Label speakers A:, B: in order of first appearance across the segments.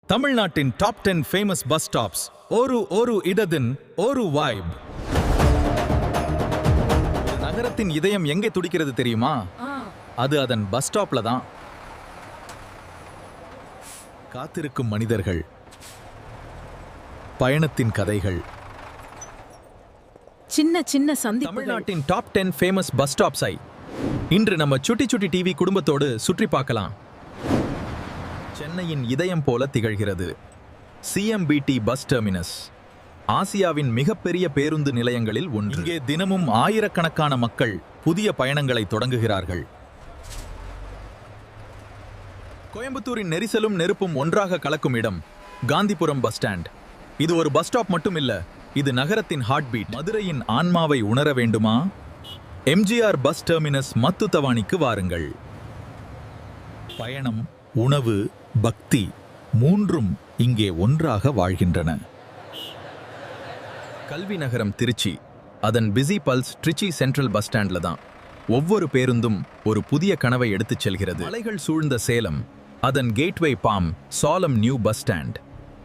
A: தமிழ்நாட்டின் top 10 famous bus stops. ஒரு இடதின் ஒரு வைப். நகரத்தின் இதயம் எங்கே துடிக்கிறது தெரியுமா? அது அதன் பஸ் ஸ்டாப்ல தான். காத்திருக்கும் மனிதர்கள், பயணத்தின் கதைகள்,
B: சின்ன சின்ன சந்தி.
A: தமிழ்நாட்டின் டாப் 10 ஃபேமஸ் பஸ் ஸ்டாப்ஸை இன்று நம்ம சுட்டி சுட்டி டிவி குடும்பத்தோடு சுற்றி பார்க்கலாம். சென்னையின் இதயம் போல திகழ்கிறது சிஎம்பிடி பஸ் டெர்மினஸ். ஆசியாவின் மிகப்பெரிய பேருந்து நிலையங்களில் ஒன்று. இங்கே தினமும் ஆயிரக்கணக்கான மக்கள் புதிய பயணங்களை தொடங்குகிறார்கள். கோயம்புத்தூரின் நெரிசலும் நெருப்பும் ஒன்றாக கலக்கும் இடம் காந்திபுரம் பஸ் ஸ்டாண்ட். இது ஒரு பஸ் ஸ்டாப் மட்டும் இல்ல, இது நகரத்தின் ஹார்ட் பீட். மதுரையின் ஆன்மாவை உணர வேண்டுமா? எம்ஜிஆர் பஸ் டெர்மினஸ் மத்துத்தவாணிக்கு வாருங்கள். பயணம், உணவு, பக்தி மூன்றும் இங்கே ஒன்றாக வாழ்கின்றன. கல்வி நகரம் திருச்சி, அதன் busy pulse Trichy central bus ஸ்டாண்ட்ல தான். ஒவ்வொரு பேருந்தும் ஒரு புதிய கனவை எடுத்துச் செல்கிறது. மலைகள் சூழ்ந்த சேலம், அதன் கேட்வே பாம் சாலம் நியூ பஸ் ஸ்டாண்ட்.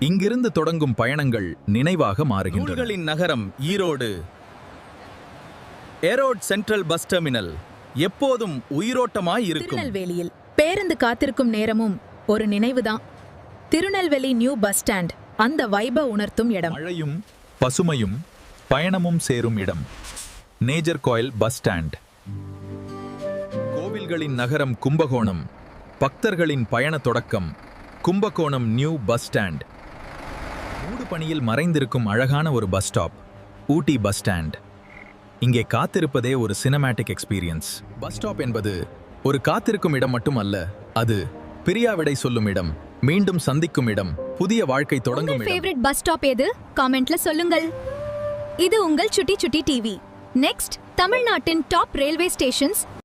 A: இங்கிருந்து தொடங்கும் பயணங்கள் நினைவாக மாறுகின்றன. நூல்களின் நகரம் Erode, Erode central bus terminal எப்போதும் உயிரோட்டமாய் இருக்கும்.
B: திருநெல்வேலியில் பேருந்து காத்திருக்கும் நேரமும் ஒரு நினைவுதான். திருநெல்வேலி நியூ பஸ் ஸ்டாண்ட் அந்த வைப உணர்த்தும் இடம்.
A: மழையும் பசுமையும் பயணமும் சேரும் இடம் நேஜர்கோயில் பஸ் ஸ்டாண்ட். கோவில்களின் நகரம் கும்பகோணம், பக்தர்களின் பயண தொடக்கம் கும்பகோணம் நியூ பஸ் ஸ்டாண்ட். மூடு பணியில் மறைந்திருக்கும் அழகான ஒரு பஸ் ஸ்டாப் ஊட்டி பஸ் ஸ்டாண்ட். இங்கே காத்திருப்பதே ஒரு சினிமேட்டிக் எக்ஸ்பீரியன்ஸ். பஸ் ஸ்டாப் என்பது ஒரு காத்திருக்கும் இடம் மட்டுமல்ல, அது பிரியாவிடை சொல்லும் இடம், மீண்டும் சந்திக்கும் இடம், புதிய வாழ்க்கை தொடங்கும் இடம்.
C: ஃபேவரட் பஸ் ஸ்டாப் எது? காமெண்ட்ல சொல்லுங்கள். இது உங்கள் சுட்டி சுட்டி டிவி. நெக்ஸ்ட், தமிழ்நாட்டின் டாப் ரயில்வே ஸ்டேஷன்ஸ்